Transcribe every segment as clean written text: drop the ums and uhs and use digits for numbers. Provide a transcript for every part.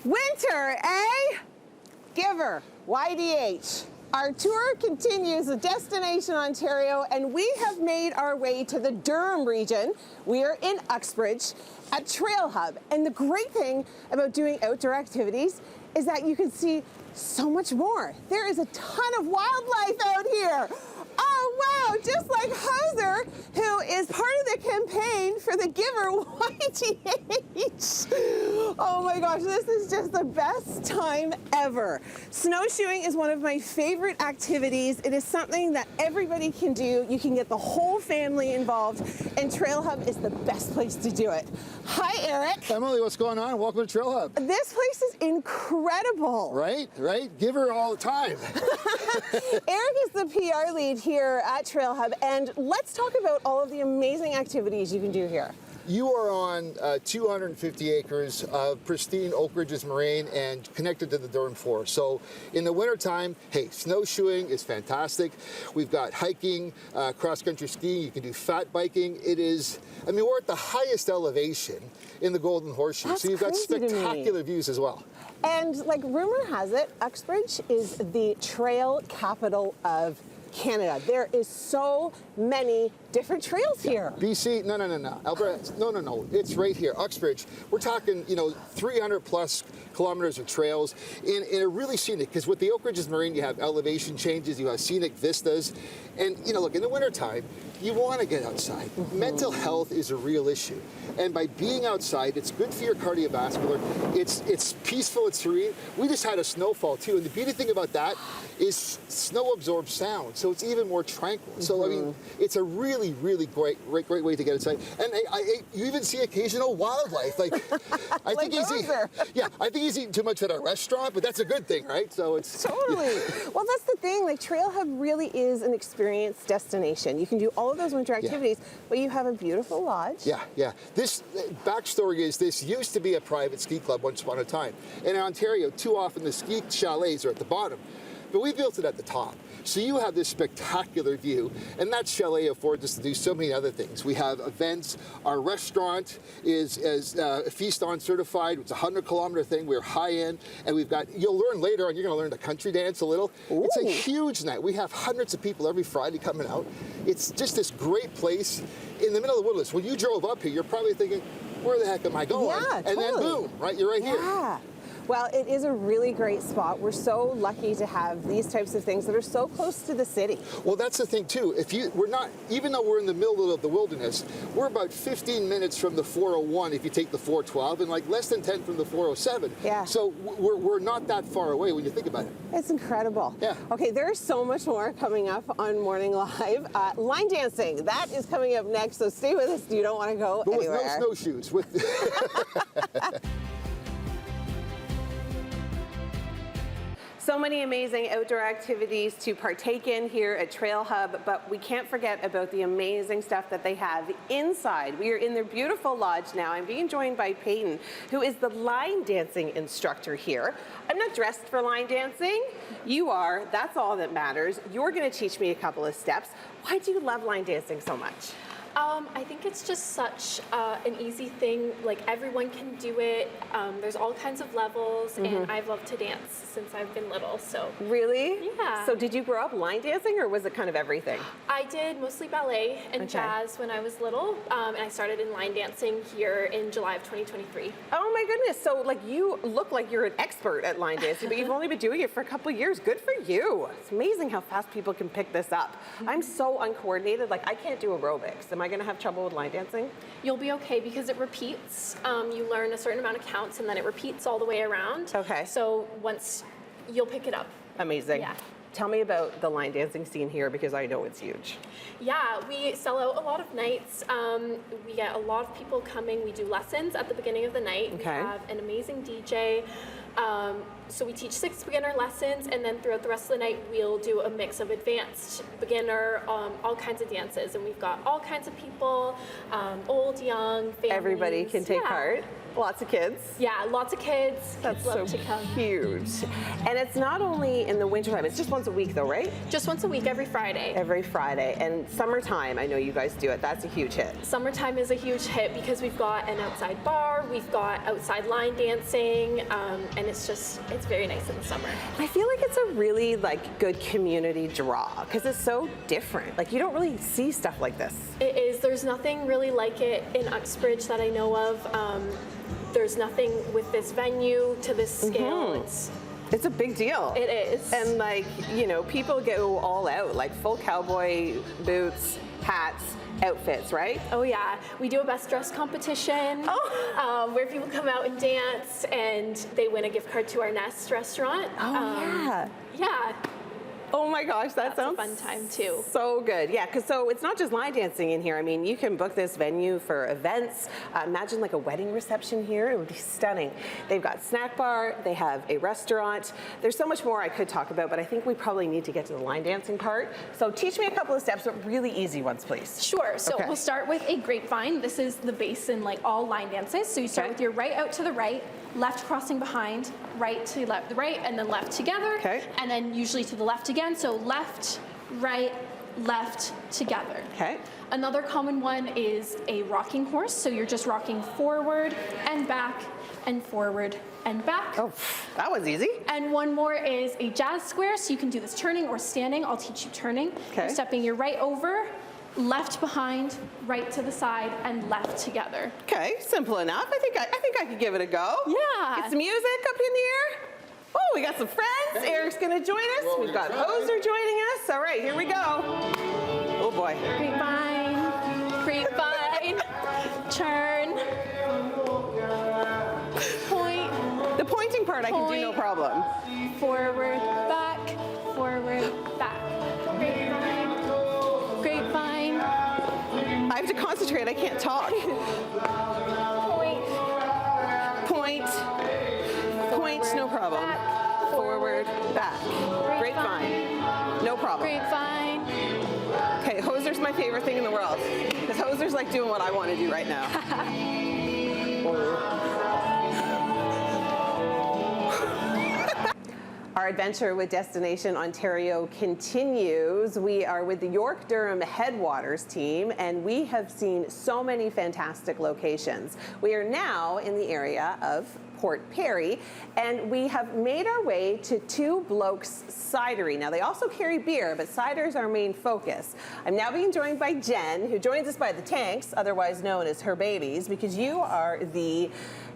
Winter, eh? Giv'r, YGH. Our tour continues with Destination Ontario, and we have made our way to the Durham region. We are in Uxbridge at Trail Hub, and the great thing about doing outdoor activities is that you can see so much more. There is a ton of wildlife out here. Oh wow, just like Hauser, who is part of the campaign for the Giv'r YGH. Oh my gosh, this is just the best time ever. Snowshoeing is one of my favorite activities. It is something that everybody can do. You can get the whole family involved, and Trail Hub is the best place to do it. Hi, Eric. Emily, what's going on? Welcome to Trail Hub. This place is incredible. Right? Giv'r all the time. Eric is the PR lead here at Trail Hub, and let's talk about all of the amazing activities you can do here. You are on 250 acres of pristine Oak Ridges moraine and connected to the Durham Forest. So in the wintertime, hey, snowshoeing is fantastic. We've got hiking, cross-country skiing, you can do fat biking. It is, I mean, we're at the highest elevation in the Golden Horseshoe. That's so you've got crazy spectacular views as well. And like rumor has it, Uxbridge is the trail capital of Canada. There is so many different trails here. BC, no. Alberta, no. It's right here, Uxbridge. We're talking, 300 plus kilometers of trails in a really scenic, because with the Oak Ridges Moraine, you have elevation changes, you have scenic vistas. And, look, in the wintertime, you want to get outside. Mental health is a real issue. And by being outside, it's good for your cardiovascular. It's peaceful, it's serene. We just had a snowfall too. And the beauty thing about that is snow absorbs sound. So it's even more tranquil. So, I mean, it's a really, really great way to get outside. And you even see occasional wildlife. Like, I think he's eating too much at our restaurant, but that's a good thing, right? So it's totally. Well, that's the thing. Like, Trail Hub really is an experience destination. You can do all of those winter activities, but you have a beautiful lodge. Yeah. This backstory is this used to be a private ski club once upon a time. And in Ontario, too often the ski chalets are at the bottom. But we built it at the top. So you have this spectacular view, and that chalet affords us to do so many other things. We have events. Our restaurant is Feast On certified. It's a 100-kilometer thing. We're high-end, and we've got, you'll learn later on, you're going to learn the country dance a little. Ooh. It's a huge night. We have hundreds of people every Friday coming out. It's just this great place in the middle of the woodlands. When you drove up here, you're probably thinking, where the heck am I going? Yeah, and then boom, right? You're right here. Yeah. Well, it is a really great spot. We're so lucky to have these types of things that are so close to the city. Well, that's the thing too. Even though we're in the middle of the wilderness, we're about 15 minutes from the 401 if you take the 412, and like less than 10 from the 407. Yeah. So we're not that far away when you think about it. It's incredible. Yeah. Okay, there's so much more coming up on Morning Live. Line dancing, that is coming up next, so stay with us. You don't want to go anywhere. With no snowshoes. So many amazing outdoor activities to partake in here at Trail Hub, but we can't forget about the amazing stuff that they have inside. We are in their beautiful lodge now. I'm being joined by Peyton, who is the line dancing instructor here. I'm not dressed for line dancing. You are. That's all that matters. You're going to teach me a couple of steps. Why do you love line dancing so much? I think it's just such an easy thing. Like, everyone can do it. There's all kinds of levels, and I've loved to dance since I've been little, so. Really? Yeah. So did you grow up line dancing, or was it kind of everything? I did mostly ballet and jazz when I was little, and I started in line dancing here in July of 2023. Oh my goodness, so like you look like you're an expert at line dancing, but you've only been doing it for a couple of years. Good for you. It's amazing how fast people can pick this up. I'm so uncoordinated, like I can't do aerobics. Am I going to have trouble with line dancing? You'll be okay because it repeats. You learn a certain amount of counts and then it repeats all the way around. Okay. So once you'll pick it up. Amazing. Yeah. Tell me about the line dancing scene here because I know it's huge. Yeah, we sell out a lot of nights. We get a lot of people coming. We do lessons at the beginning of the night. Okay. We have an amazing DJ. So we teach 6 beginner lessons, and then throughout the rest of the night, we'll do a mix of advanced, beginner, all kinds of dances. And we've got all kinds of people, old, young, families. Everybody can take part. Lots of kids. Yeah, lots of kids. That's Kids love so to come. huge. And it's not only in the wintertime, it's just once a week though, right? Just once a week, every Friday. Every Friday. And summertime, I know you guys do it. That's a huge hit. Summertime is a huge hit because we've got an outside bar, we've got outside line dancing, and it's very nice in the summer. I feel like it's a really good community draw because it's so different. Like you don't really see stuff like this. It is. There's nothing really like it in Uxbridge that I know of. There's nothing with this venue to this scale. It's a big deal. It is. And people go all out, like full cowboy boots, hats, outfits, right? Oh yeah, we do a best dress competition where people come out and dance, and they win a gift card to our Nest restaurant. Yeah. Yeah. Oh my gosh, that sounds a fun time too. So good. Yeah, because it's not just line dancing in here. I mean, you can book this venue for events. Imagine like a wedding reception here. It would be stunning. They've got snack bar. They have a restaurant. There's so much more I could talk about, but I think we probably need to get to the line dancing part. So teach me a couple of steps, but really easy ones, please. Sure. So Okay. we'll start with a grapevine. This is the base in all line dances. So you start Okay. with your right out to the right, left crossing behind, right to left, right, and then left together. Okay. And then usually to the left again. So left, right, left, together. Okay. Another common one is a rocking horse. So you're just rocking forward and back and forward and back. Oh, that was easy. And one more is a jazz square. So you can do this turning or standing. I'll teach you turning. Okay. You're stepping your right over, left behind, right to the side, and left together. Okay, simple enough. I think I could give it a go. Yeah. Get some music up in the air. Oh, we got some friends. Eric's gonna join us. Well, We've got we're gonna try. Hoser joining us. All right, here we go. Oh boy. Grapevine, grapevine, turn, point, The pointing part I can do no Point. problem. forward, back, grapevine, grapevine, I have to concentrate. I can't talk. point, Point, no problem. back, Forward, back. Grapevine. No problem. grapevine. Okay, Hoser's my favorite thing in the world. Because Hoser's like doing what I want to do right now. Our adventure with Destination Ontario continues. We are with the York Durham Headwaters team, and we have seen so many fantastic locations. We are now in the area of Port Perry, and we have made our way to Two Blokes Cidery. Now, they also carry beer, but cider is our main focus. I'm now being joined by Jen, who joins us by the tanks, otherwise known as her babies, because you are the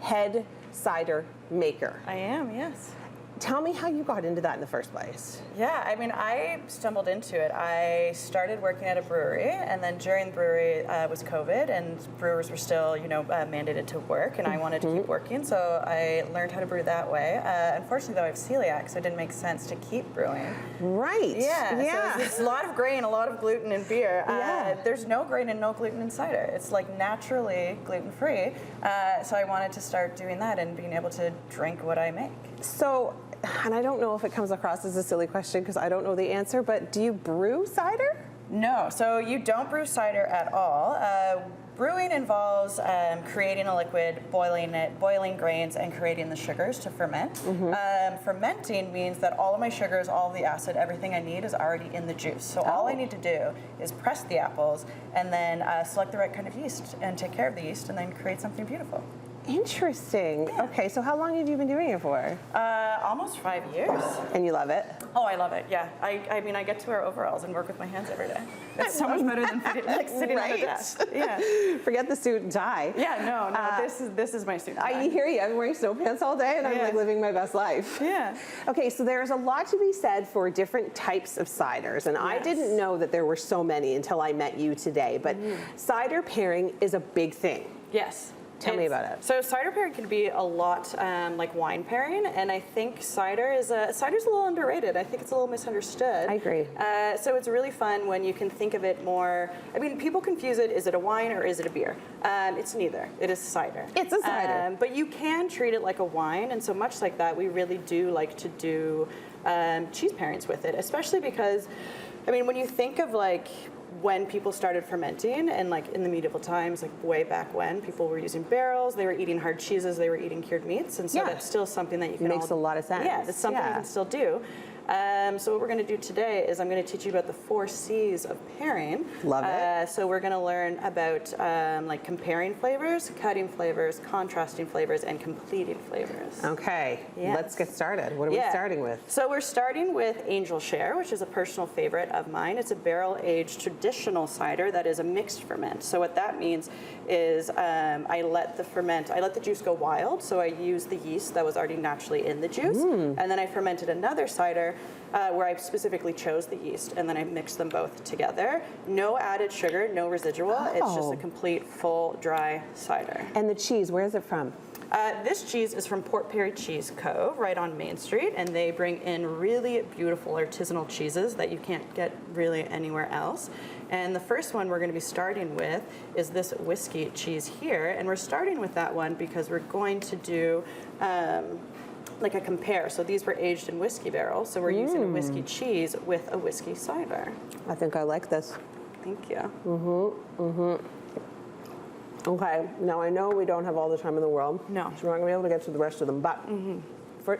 head cider maker. I am, yes. Tell me how you got into that in the first place. Yeah, I mean, I stumbled into it. I started working at a brewery, and then during the brewery was COVID, and brewers were still, mandated to work, and I wanted to keep working, so I learned how to brew that way. Unfortunately, though, I have celiac, so it didn't make sense to keep brewing. Right. Yeah. So it's a lot of grain, a lot of gluten in beer. Yeah. There's no grain and no gluten in cider. It's naturally gluten-free. So I wanted to start doing that and being able to drink what I make. So, and I don't know if it comes across as a silly question because I don't know the answer, but do you brew cider? No, so you don't brew cider at all. Brewing involves creating a liquid, boiling grains, and creating the sugars to ferment. Fermenting means that all of my sugars, all of the acid, everything I need is already in the juice. So all I need to do is press the apples and then select the right kind of yeast and take care of the yeast and then create something beautiful. Interesting. Okay, so how long have you been doing it for? Almost 5 years. And you love it? Oh, I love it. Yeah, I mean, I get to wear overalls and work with my hands every day. It's so much better than sitting on a desk. Yeah. Forget the suit and tie. Yeah. No. This is my suit. I hear you. I'm wearing snow pants all day, and I'm Yeah. living my best life. Yeah. Okay, so there's a lot to be said for different types of ciders, and I Yes. didn't know that there were so many until I met you today. But cider pairing is a big thing. Yes. Tell me about it. So cider pairing can be a lot like wine pairing, and I think cider's a little underrated. I think it's a little misunderstood. I agree. So it's really fun when you can think of it more. I mean, people confuse it. Is it a wine or is it a beer? It's neither. It is cider. It's a cider. But you can treat it like a wine, and so much like that, we really do like to do cheese pairings with it, especially because, I mean, when you think of like when people started fermenting and like in the medieval times, like way back when, people were using barrels, they were eating hard cheeses, they were eating cured meats, and so that's still something that you can Makes a lot of sense. Yeah, it's something you can still do. So what we're going to do today is I'm going to teach you about the 4 C's of pairing. Love it. So we're going to learn about like comparing flavors, cutting flavors, contrasting flavors, and completing flavors. Okay, Yes. let's get started. What are we starting with? So we're starting with Angel Share, which is a personal favorite of mine. It's a barrel-aged traditional cider that is a mixed ferment. So what that means is I let the juice go wild. So I use the yeast that was already naturally in the juice, and then I fermented another cider where I specifically chose the yeast, and then I mixed them both together. No added sugar, no residual. It's just a complete, full, dry cider. And the cheese, where is it from? This cheese is from Port Perry Cheese Co. right on Main Street, and they bring in really beautiful artisanal cheeses that you can't get really anywhere else. And the first one we're going to be starting with is this whiskey cheese here, and we're starting with that one because we're going to do like a compare. So these were aged in whiskey barrels, so we're using a whiskey cheese with a whiskey cider. I think I like this. Thank you. Okay, now I know we don't have all the time in the world. No. So we're not going to be able to get to the rest of them, but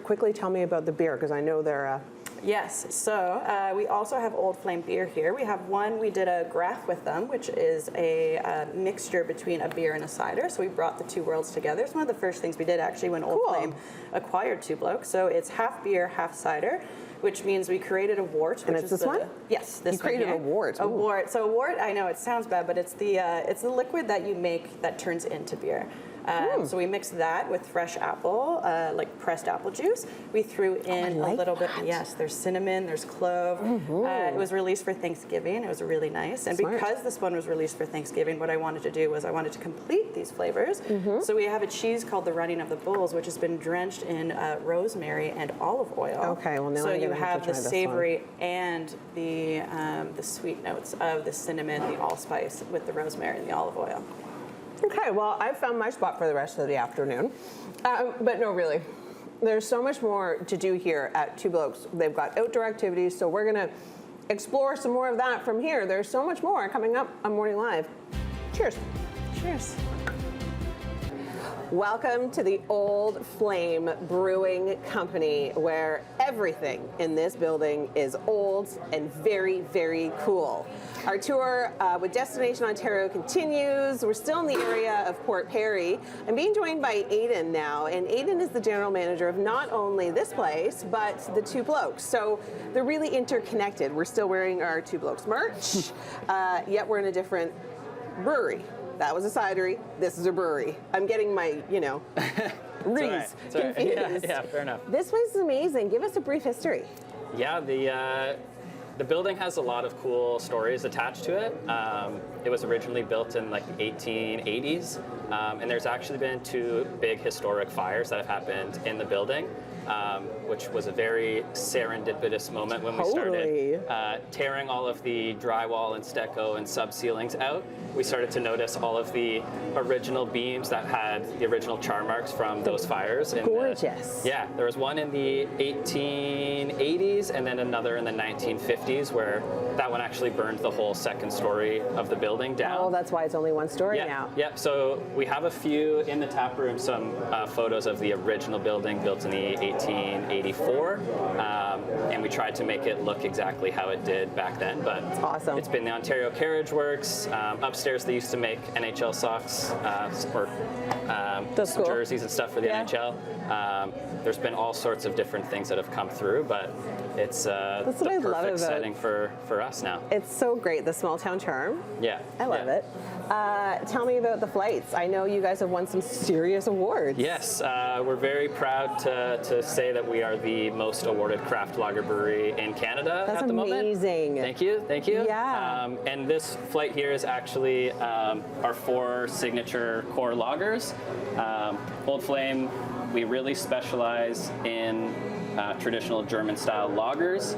quickly tell me about the beer, because I know they're... Yes, so we also have Old Flame beer here. We have one, we did a graph with them, which is a mixture between a beer and a cider. So we brought the two worlds together. It's one of the first things we did actually when Old Flame acquired Two Blokes. So it's half beer, half cider, which means we created a wort. And it's this one? Yes, this You created one a wort. A wort. So a wort, I know it sounds bad, but it's the liquid that you make that turns into beer. So we mixed that with fresh apple, like pressed apple juice. We threw in a little bit, yes, there's cinnamon, there's clove. It was released for Thanksgiving. It was really nice. And because this one was released for Thanksgiving, what I wanted to do was I wanted to complete these flavors. So we have a cheese called the Running of the Bulls, which has been drenched in rosemary and olive oil. Okay, well now so I'm you gonna have to the try this savory and the sweet notes of the cinnamon, the allspice with the rosemary and the olive oil. Okay, well, I've found my spot for the rest of the afternoon. But no, really, there's so much more to do here at Two Blokes. They've got outdoor activities, so we're going to explore some more of that from here. There's so much more coming up on Morning Live. Cheers. Cheers. Welcome to the Old Flame Brewing Company, where everything in this building is old and very, very cool. Our tour with Destination Ontario continues. We're still in the area of Port Perry. I'm being joined by Aidan now, and Aidan is the general manager of not only this place, but the Two Blokes. So they're really interconnected. We're still wearing our Two Blokes merch, yet we're in a different brewery. That was a cidery. This is a brewery. I'm getting my, reads confused. Yeah, fair enough. This place is amazing. Give us a brief history. Yeah, the building has a lot of cool stories attached to it. It was originally built in like the 1880s, and there's actually been 2 big historic fires that have happened in the building, which was a very serendipitous moment when we started tearing all of the drywall and stucco and sub ceilings out. We started to notice all of the original beams that had the original char marks from those fires. Gorgeous. Yeah, there was one in the 1880s and then another in the 1950s where that one actually burned the whole second story of the building down. Oh, that's why it's only one story now. Yeah, so we have a few in the tap room, some photos of the original building built in the 1884, and we tried to make it look exactly how it did back then. But awesome. It's been the Ontario Carriage Works. Upstairs they used to make NHL socks or some jerseys and stuff for the NHL. There's been all sorts of different things that have come through, but it's that's what I love about exciting for us now. It's so great, the small town charm. Yeah. I love yeah. it. Tell me about the flights. I know you guys have won some serious awards. Yes, we're very proud to say that we are the most awarded craft lager brewery in Canada That's at the moment. amazing. Thank you, thank you. Yeah. And this flight here is actually our 4 signature core lagers. Old Flame, we really specialize in traditional German-style lagers.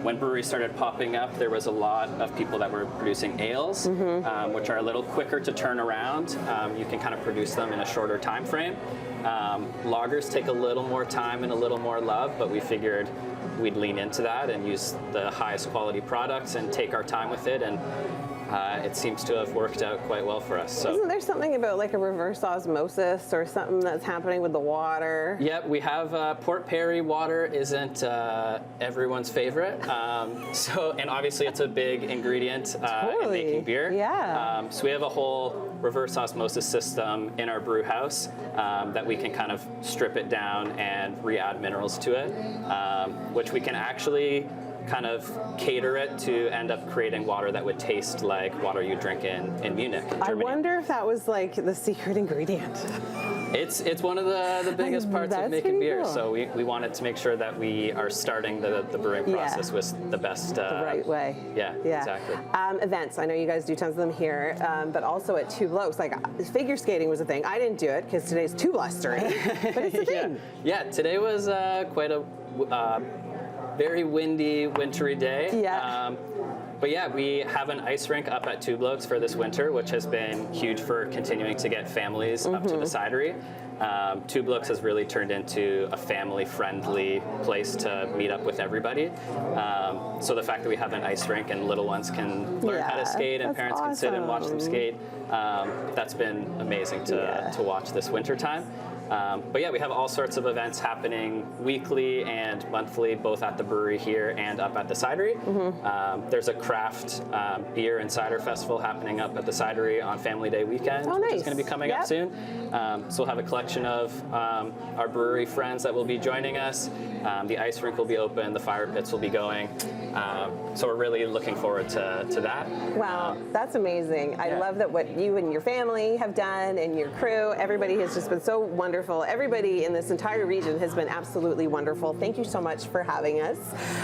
When breweries started popping up, there was a lot of people that were producing ales, which are a little quicker to turn around. You can kind of produce them in a shorter time frame. Lagers take a little more time and a little more love, but we figured we'd lean into that and use the highest quality products and take our time with it. And it seems to have worked out quite well for us. So. Isn't there something about like a reverse osmosis or something that's happening with the water? Yep, we have Port Perry water isn't everyone's favorite. And obviously it's a big ingredient in making beer. Yeah. So we have a whole reverse osmosis system in our brew house that we can kind of strip it down and re-add minerals to it, which we can actually kind of cater it to end up creating water that would taste like water you drink in Munich, in Germany. I wonder if that was like the secret ingredient. It's one of the biggest parts of That's making pretty beer, cool. so we wanted to make sure that we are starting the brewing process with the best. The right way. Yeah, exactly. Events. I know you guys do tons of them here, but also at Two Blokes. Like figure skating was a thing. I didn't do it because today's too blustery, but it's a thing. Yeah, today was quite a very windy, wintry day. Yeah. But yeah, we have an ice rink up at Two Blokes for this winter, which has been huge for continuing to get families up to the cidery. Two Blokes has really turned into a family-friendly place to meet up with everybody. So the fact that we have an ice rink and little ones can learn how to skate and that's parents can sit and watch them awesome. skate, that's been amazing to watch this winter time. But yeah, we have all sorts of events happening weekly and monthly, both at the brewery here and up at the cidery. There's a craft beer and cider festival happening up at the cidery on Family Day weekend, which is going to be coming up soon. So we'll have a collection of our brewery friends that will be joining us. The ice rink will be open, the fire pits will be going. So we're really looking forward to that. Wow, that's amazing. I love that what you and your family have done and your crew, everybody has just been so wonderful. Everybody in this entire region has been absolutely wonderful. Thank you so much for having us.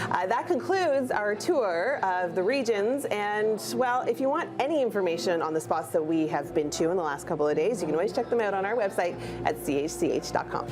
That concludes our tour of the regions. And well, if you want any information on the spots that we have been to in the last couple of days, you can always check them out on our website at chch.com.